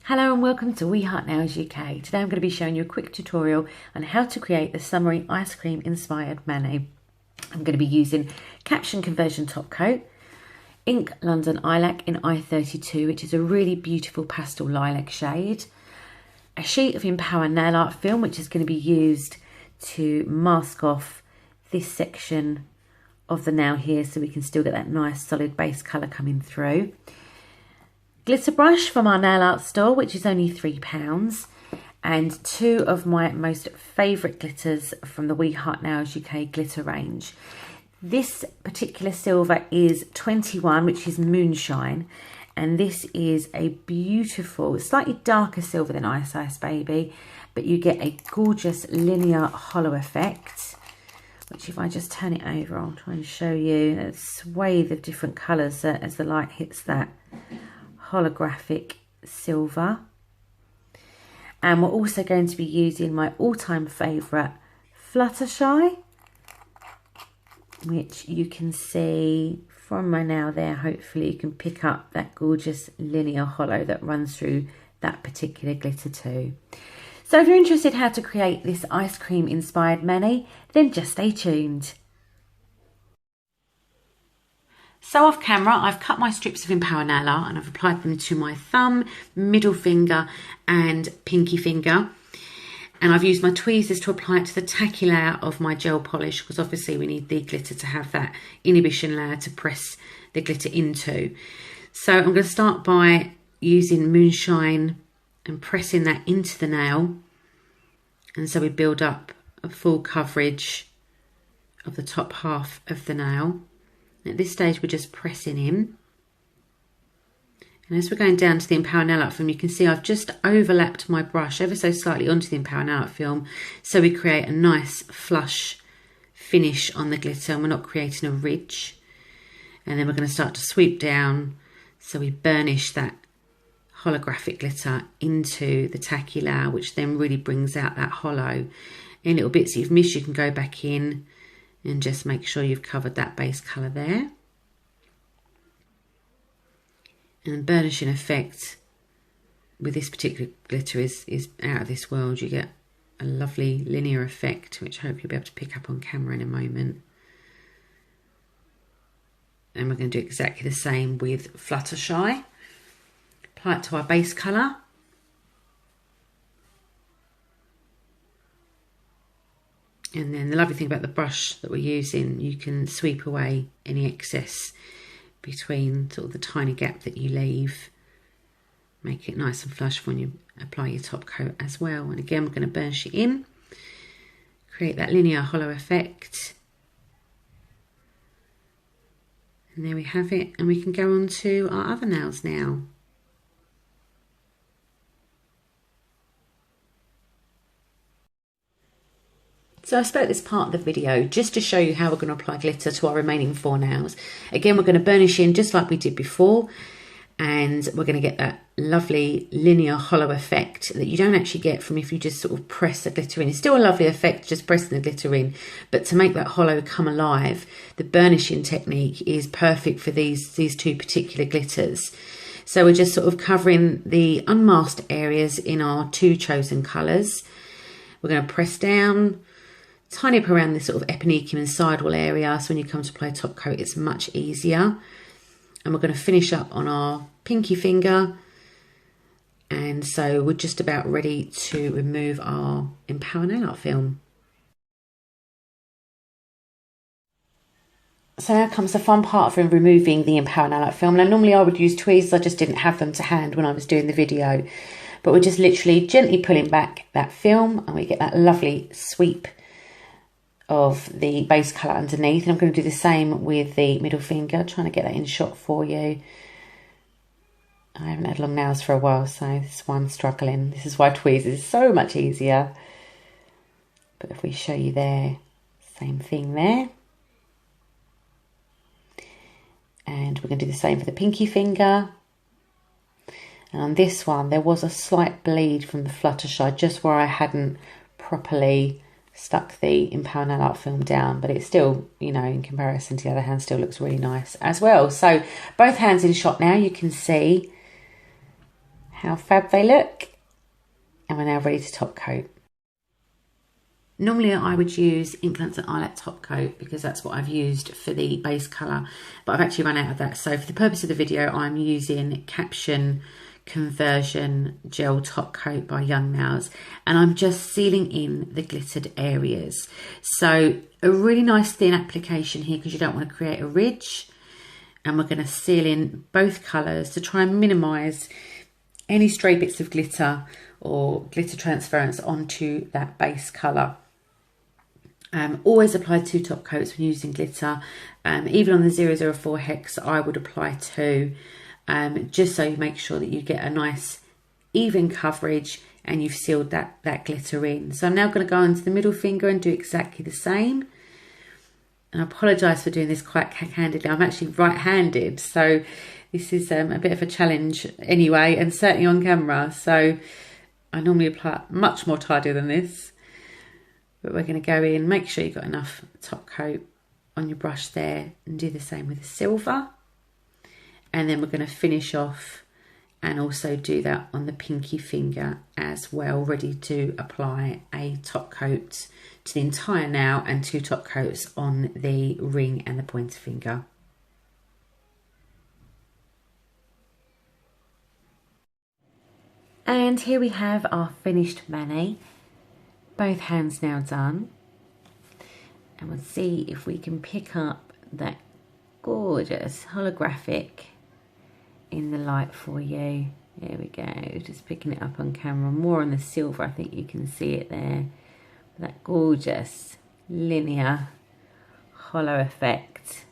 Hello and welcome to We Heart Nails UK. Today I'm going to be showing you a quick tutorial on how to create the summery ice cream inspired mani. I'm going to be using caption conversion top coat, ink London Lilac in I32, which is a really beautiful pastel lilac shade, a sheet of Empower nail art film, which is going to be used to mask off this section of the nail here so we can still get that nice solid base colour coming through. Glitter brush from our nail art store, which is only £3, and two of my most favourite glitters from the We Heart Nails UK glitter range. This particular silver is 21, which is Moonshine, and this is a beautiful, slightly darker silver than Ice Ice Baby, but you get a gorgeous linear hollow effect, which if I just turn it over, I'll try and show you a swathe of different colours as the light hits that holographic silver. And we're also going to be using my all-time favourite Fluttershy, which you can see from my nail there. Hopefully you can pick up that gorgeous linear hollow that runs through that particular glitter too. So if you're interested how to create this ice cream inspired mani, then just stay tuned. So off camera, I've cut my strips of Empower nail art and I've applied them to my thumb, middle finger and pinky finger. And I've used my tweezers to apply it to the tacky layer of my gel polish, because obviously we need the glitter to have that inhibition layer to press the glitter into. So I'm going to start by using Moonshine and pressing that into the nail. And so we build up a full coverage of the top half of the nail. At this stage, we're just pressing in. And as we're going down to the Empower nail art film, you can see I've just overlapped my brush ever so slightly onto the Empower nail art film, so we create a nice flush finish on the glitter and we're not creating a ridge. And then we're going to start to sweep down, so we burnish that holographic glitter into the tacky layer, which then really brings out that hollow. Any little bits that you've missed, you can go back in and just make sure you've covered that base colour there. And the burnishing effect with this particular glitter is out of this world. You get a lovely linear effect, which I hope you'll be able to pick up on camera in a moment. And we're going to do exactly the same with Fluttershy. Apply it to our base colour. And then the lovely thing about the brush that we're using, you can sweep away any excess between sort of the tiny gap that you leave. Make it nice and flush when you apply your top coat as well. And again, we're going to burnish it in, create that linear hollow effect. And there we have it. And we can go on to our other nails now. So I spoke this part of the video just to show you how we're going to apply glitter to our remaining 4 nails. Again, we're going to burnish in just like we did before, and we're going to get that lovely linear hollow effect that you don't actually get from if you just sort of press the glitter in. It's still a lovely effect just pressing the glitter in, but to make that hollow come alive, the burnishing technique is perfect for these two particular glitters. So we're just sort of covering the unmasked areas in our 2 chosen colours. We're going to press down, tiny up around this sort of epinecum and sidewall area, so when you come to apply top coat it's much easier. And we're going to finish up on our pinky finger, and so we're just about ready to remove our Empower nail art film. So now comes the fun part for removing the Empower nail art film. Now normally I would use tweezers, I just didn't have them to hand when I was doing the video, but we're just literally gently pulling back that film and we get that lovely sweep of the base colour underneath. And I'm going to do the same with the middle finger, trying to get that in shot for you. I haven't had long nails for a while, so this is why I'm struggling. This is why tweezers is so much easier. But if we show you there, same thing there. And we're going to do the same for the pinky finger. And on this one, there was a slight bleed from the Fluttershy, just where I hadn't properly stuck the Empower nail art film down, but it still, you know, in comparison to the other hand, still looks really nice as well. So both hands in shot now, you can see how fab they look. And we're now ready to top coat. Normally I would use Inklands and Eyelet top coat because that's what I've used for the base colour, but I've actually run out of that. So for the purpose of the video, I'm using Caption Conversion Gel Top Coat by Young Nails, and I'm just sealing in the glittered areas. So a really nice thin application here because you don't want to create a ridge, and we're going to seal in both colours to try and minimise any stray bits of glitter or glitter transference onto that base colour. Always apply 2 top coats when using glitter. Even on the 004 hex, I would apply 2, just so you make sure that you get a nice even coverage and you've sealed that glitter in. So I'm now going to go onto the middle finger and do exactly the same. And I apologise for doing this quite cack-handedly. I'm actually right-handed, so this is a bit of a challenge anyway, and certainly on camera. So I normally apply much more tidier than this. But we're going to go in, make sure you've got enough top coat on your brush there, and do the same with the silver. And then we're going to finish off and also do that on the pinky finger as well, ready to apply a top coat to the entire nail and 2 top coats on the ring and the pointer finger. And here we have our finished mani. Both hands now done, and we'll see if we can pick up that gorgeous holographic in the light for you. There we go, just picking it up on camera, more on the silver. I think you can see it there, that gorgeous linear hollow effect.